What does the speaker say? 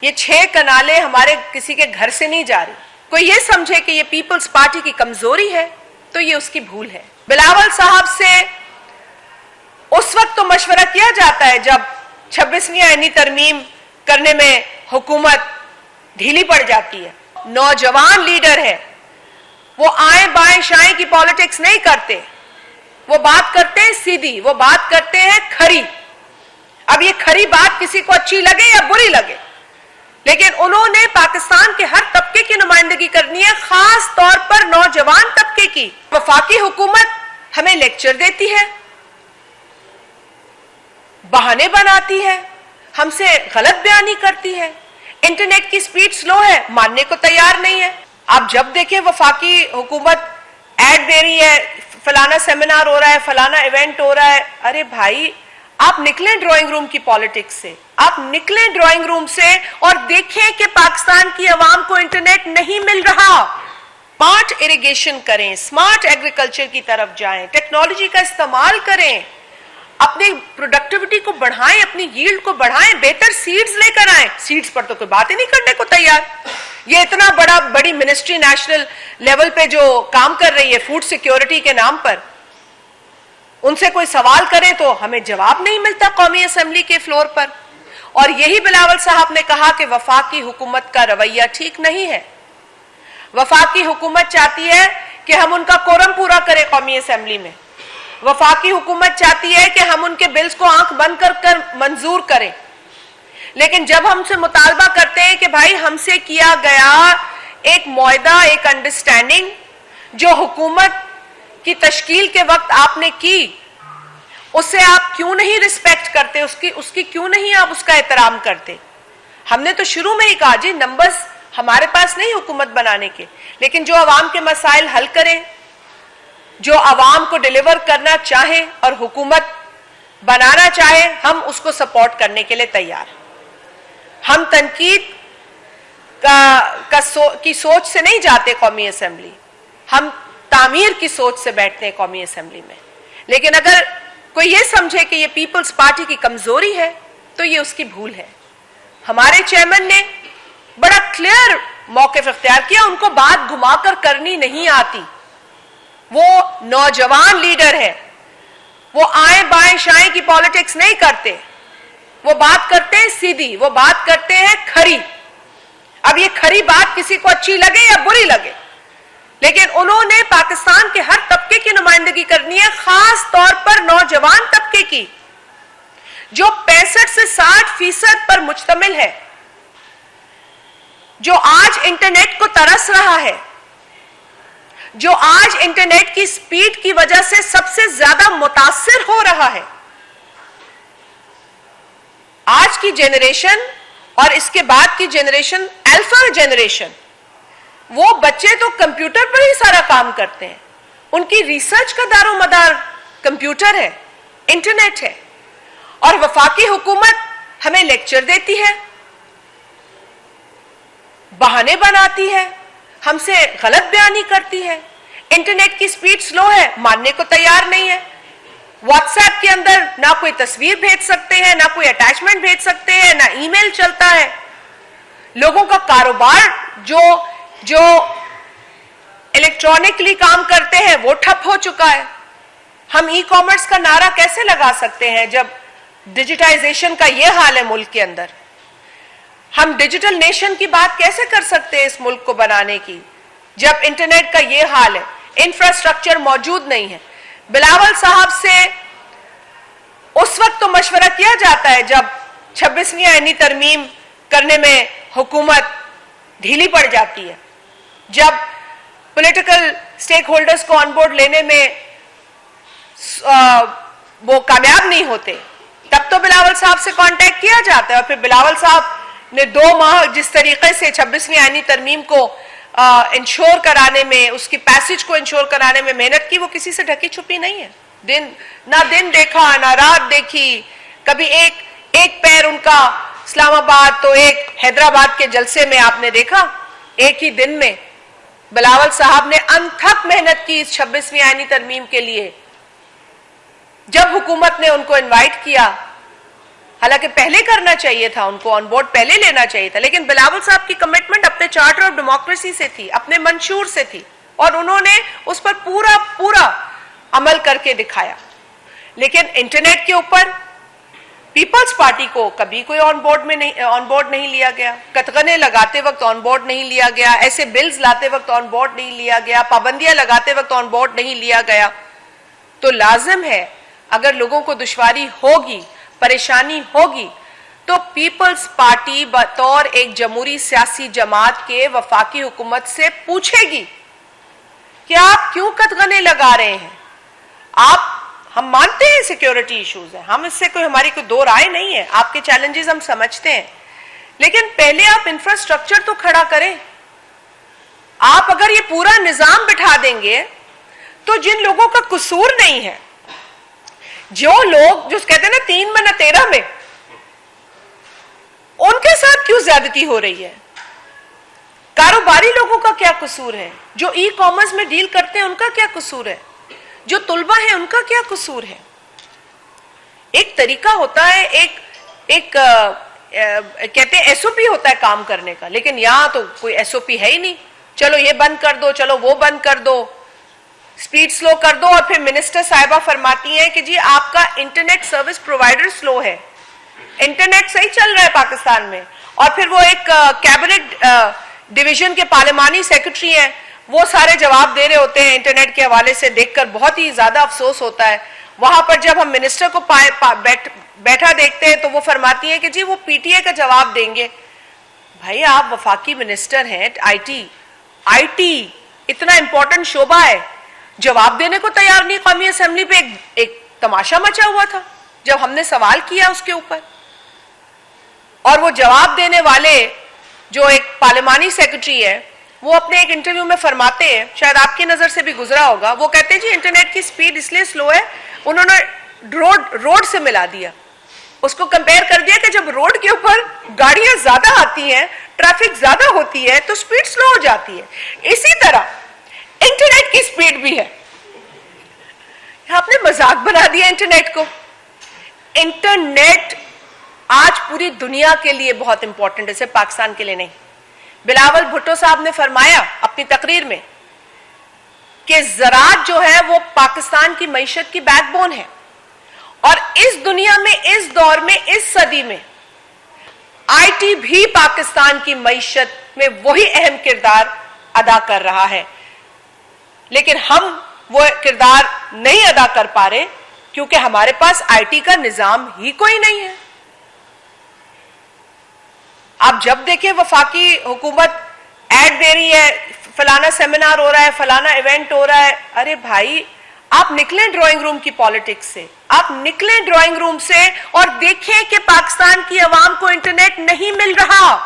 یہ 6 کنالیں ہمارے کسی کے گھر سے نہیں جا رہی. کوئی یہ سمجھے کہ یہ پیپلز پارٹی کی کمزوری ہے تو یہ اس کی بھول ہے. بلاول صاحب سے اس وقت تو مشورہ کیا جاتا ہے جب 26ویں آئینی ترمیم کرنے میں حکومت ڈھیلی پڑ جاتی ہے. نوجوان لیڈر ہے, وہ آئیں بائیں شائیں کی پالیٹکس نہیں کرتے, وہ بات کرتے ہیں سیدھی, وہ بات کرتے ہیں کھری. اب یہ کھری بات کسی کو اچھی لگے یا بری لگے, لیکن انہوں نے پاکستان کے ہر طبقے کی نمائندگی کرنی ہے, خاص طور پر نوجوان طبقے کی. وفاقی حکومت ہمیں لیکچر دیتی ہے, بہانے بناتی ہے, ہم سے غلط بیانی کرتی ہے, انٹرنیٹ کی سپیڈ سلو ہے, ماننے کو تیار نہیں ہے. آپ جب دیکھیں وفاقی حکومت ایڈ دے رہی ہے, فلانا سیمینار ہو رہا ہے, فلانا ایونٹ ہو رہا ہے. ارے بھائی, آپ نکلیں ڈرائنگ روم کی پالیٹکس سے, آپ نکلیں ڈرائنگ روم سے اور دیکھیں کہ پاکستان کی عوام کو انٹرنیٹ نہیں مل رہا. اسمارٹ اریگیشن کریں, اسمارٹ ایگریکلچر کی طرف جائیں, ٹیکنالوجی کا استعمال کریں, اپنی پروڈکٹیوٹی کو بڑھائیں, اپنی ییلڈ کو بڑھائیں, بہتر سیڈز لے کر آئیں. سیڈز پر تو کوئی بات ہی نہیں کرنے کو تیار. یہ اتنا بڑی منسٹری نیشنل لیول پہ جو کام کر رہی ہے فوڈ سیکیورٹی کے نام پر, ان سے کوئی سوال کرے تو ہمیں جواب نہیں ملتا قومی اسمبلی کے فلور پر. اور یہی بلاول صاحب نے کہا کہ وفاقی حکومت کا رویہ ٹھیک نہیں ہے. وفاقی حکومت چاہتی ہے کہ ہم ان کا کورم پورا کریں قومی اسمبلی میں. وفاقی حکومت چاہتی ہے کہ ہم ان کے بلز کو آنکھ بند کر منظور کریں. لیکن جب ہم سے مطالبہ کرتے ہیں کہ بھائی ہم سے کیا گیا ایک معاہدہ, ایک انڈرسٹینڈنگ جو حکومت کی تشکیل کے وقت آپ نے کی, اسے آپ کیوں نہیں ریسپیکٹ کرتے, اس کی کیوں نہیں آپ اس کا احترام کرتے. ہم نے تو شروع میں ہی کہا جی نمبرز ہمارے پاس نہیں حکومت بنانے کے, لیکن جو عوام کے مسائل حل کریں, جو عوام کو ڈیلیور کرنا چاہے اور حکومت بنانا چاہے, ہم اس کو سپورٹ کرنے کے لیے تیار. ہم تنقید کی سوچ سے نہیں جاتے قومی اسمبلی, ہم تعمیر کی سوچ سے بیٹھتے ہیں قومی اسمبلی میں. لیکن اگر کوئی یہ سمجھے کہ یہ پیپلز پارٹی کی کمزوری ہے تو یہ اس کی بھول ہے. ہمارے چیئرمین نے بڑا کلیئر موقف اختیار کیا, ان کو بات گھما کر کرنی نہیں آتی. وہ نوجوان لیڈر ہے, وہ آئیں بائیں شائیں کی پالیٹکس نہیں کرتے, وہ بات کرتے ہیں سیدھی, وہ بات کرتے ہیں کھری. اب یہ کھری بات کسی کو اچھی لگے یا بری لگے, لیکن انہوں نے پاکستان کے ہر طبقے کی نمائندگی کرنی ہے, خاص طور پر نوجوان طبقے کی, جو 65 سے 60% پر مشتمل ہے, جو آج انٹرنیٹ کو ترس رہا ہے, جو آج انٹرنیٹ کی سپیڈ کی وجہ سے سب سے زیادہ متاثر ہو رہا ہے. آج کی جنریشن اور اس کے بعد کی جنریشن, الفا جنریشن, وہ بچے تو کمپیوٹر پر ہی سارا کام کرتے ہیں. ان کی ریسرچ کا دار و مدار کمپیوٹر ہے, انٹرنیٹ ہے. اور وفاقی حکومت ہمیں لیکچر دیتی ہے, بہانے بناتی ہے, ہم سے غلط بیانی کرتی ہے, انٹرنیٹ کی سپیڈ سلو ہے, ماننے کو تیار نہیں ہے. واٹس ایپ کے اندر نہ کوئی تصویر بھیج سکتے ہیں, نہ کوئی اٹیچمنٹ بھیج سکتے ہیں, نہ ای میل چلتا ہے. لوگوں کا کاروبار جو الیکٹرانکلی کام کرتے ہیں وہ ٹھپ ہو چکا ہے. ہم ای کامرس کا نعرہ کیسے لگا سکتے ہیں جب ڈیجیٹائزیشن کا یہ حال ہے ملک کے اندر؟ ہم ڈیجیٹل نیشن کی بات کیسے کر سکتے ہیں اس ملک کو بنانے کی جب انٹرنیٹ کا یہ حال ہے, انفراسٹرکچر موجود نہیں ہے؟ بلاول صاحب سے اس وقت تو مشورہ کیا جاتا ہے جب 26ویں آئینی ترمیم کرنے میں حکومت ڈھیلی پڑ جاتی ہے, جب پولیٹیکل سٹیک ہولڈرز کو آن بورڈ لینے میں وہ کامیاب نہیں ہوتے, تب تو بلاول صاحب سے کانٹیکٹ کیا جاتا ہے. اور پھر بلاول صاحب نے 2 ماہ جس طریقے سے 26ویں آئینی ترمیم کو انشور کرانے میں, اس کی پیسج کو انشور کرانے میں محنت کی, وہ کسی سے ڈھکی چھپی نہیں ہے. نہ دن دیکھا نہ رات دیکھی, کبھی ایک پیر ان کا اسلام آباد تو ایک حیدرآباد کے جلسے میں آپ نے دیکھا. ایک ہی دن میں بلاول صاحب نے انتھک محنت کی اس 26ویں آئینی ترمیم کے لیے. جب حکومت نے ان کو انوائٹ کیا حالانکہ پہلے کرنا چاہیے تھا ان کو آن بورڈ پہلے لینا چاہیے تھا, لیکن بلاول صاحب کی کمٹمنٹ اپنے چارٹر آف ڈیموکریسی سے تھی, اپنے منشور سے تھی, اور انہوں نے اس پر پورا عمل کر کے دکھایا. لیکن انٹرنیٹ کے اوپر پیپلز پارٹی کو کبھی کوئی آن بورڈ نہیں لیا گیا, کتغنے لگاتے وقت آن بورڈ نہیں لیا گیا, ایسے بلز لاتے وقت آن بورڈ نہیں لیا گیا, پابندیاں لگاتے وقت آن بورڈ نہیں لیا گیا. تو لازم ہے اگر لوگوں کو دشواری ہوگی, پریشانی ہوگی, تو پیپلز پارٹی بطور ایک جمہوری سیاسی جماعت کے وفاقی حکومت سے پوچھے گی کہ آپ کیوں قدغنے لگا رہے ہیں. ہم مانتے ہیں سیکیورٹی ایشوز ہیں, ہم اس سے ہماری کوئی دو رائے نہیں ہے, آپ کے چیلنجز ہم سمجھتے ہیں, لیکن پہلے آپ انفراسٹرکچر تو کھڑا کریں. آپ اگر یہ پورا نظام بٹھا دیں گے تو جن لوگوں کا قصور نہیں ہے, جو لوگ جو کہتے ہیں نا 3 میں نہ 13 میں, ان کے ساتھ کیوں زیادتی ہو رہی ہے؟ کاروباری لوگوں کا کیا قصور ہے؟ جو ای کامرس میں ڈیل کرتے ہیں ان کا کیا قصور ہے؟ جو طلبہ ہیں ان کا کیا قصور ہے؟ ایک طریقہ ہوتا ہے, ایک کہتے ہیں ایس او پی ہوتا ہے کام کرنے کا, لیکن یہاں تو کوئی ایس او پی ہے ہی نہیں. چلو یہ بند کر دو, چلو وہ بند کر دو, سپیڈ سلو کر دو, اور پھر منسٹر صاحبہ فرماتی ہیں کہ جی آپ کا انٹرنیٹ سروس پرووائڈر سلو ہے. انٹرنیٹ صحیح چل رہا ہے پاکستان میں, اور پھر وہ ایک کیبنٹ ڈویژن کے پارلیمانی سیکرٹری ہیں, وہ سارے جواب دے رہے ہوتے ہیں انٹرنیٹ کے حوالے سے, دیکھ کر بہت ہی زیادہ افسوس ہوتا ہے. وہاں پر جب ہم منسٹر کو بیٹھا دیکھتے ہیں تو وہ فرماتی ہیں کہ جی وہ پی ٹی اے کا جواب دیں گے. بھائی آپ وفاقی منسٹر ہیں, آئی ٹی اتنا امپورٹنٹ شعبہ ہے, جواب دینے کو تیار نہیں. قومی اسمبلی پہ ایک تماشا مچا ہوا تھا جب ہم نے سوال کیا اس کے اوپر, اور وہ جواب دینے والے جو ایک پارلیمانی سیکرٹری ہے وہ اپنے ایک انٹرویو میں فرماتے ہیں, شاید آپ کی نظر سے بھی گزرا ہوگا, وہ کہتے ہیں جی انٹرنیٹ کی سپیڈ اس لیے سلو ہے, انہوں نے روڈ سے ملا دیا, اس کو کمپیئر کر دیا کہ جب روڈ کے اوپر گاڑیاں زیادہ آتی ہیں, ٹریفک زیادہ ہوتی ہے تو سپیڈ سلو ہو جاتی ہے. اسی طرح انٹرنیٹ کی سپیڈ بھی ہے. آپ نے مذاق بنا دیا انٹرنیٹ کو. انٹرنیٹ آج پوری دنیا کے لیے بہت امپورٹنٹ ہے, صرف پاکستان کے لیے نہیں. بلاول بھٹو صاحب نے فرمایا اپنی تقریر میں کہ زراعت جو ہے وہ پاکستان کی معیشت کی بیک بون ہے, اور اس دنیا میں, اس دور میں, اس صدی میں آئی ٹی بھی پاکستان کی معیشت میں وہی اہم کردار ادا کر رہا ہے. لیکن ہم وہ کردار نہیں ادا کر پا رہے کیونکہ ہمارے پاس آئی ٹی کا نظام ہی کوئی نہیں ہے. آپ جب دیکھیں وفاقی حکومت ایڈ دے رہی ہے, فلانا سیمینار ہو رہا ہے, فلانا ایونٹ ہو رہا ہے, ارے بھائی آپ نکلیں ڈرائنگ روم کی پالیٹکس سے, آپ نکلیں ڈرائنگ روم سے اور دیکھیں کہ پاکستان کی عوام کو انٹرنیٹ نہیں مل رہا.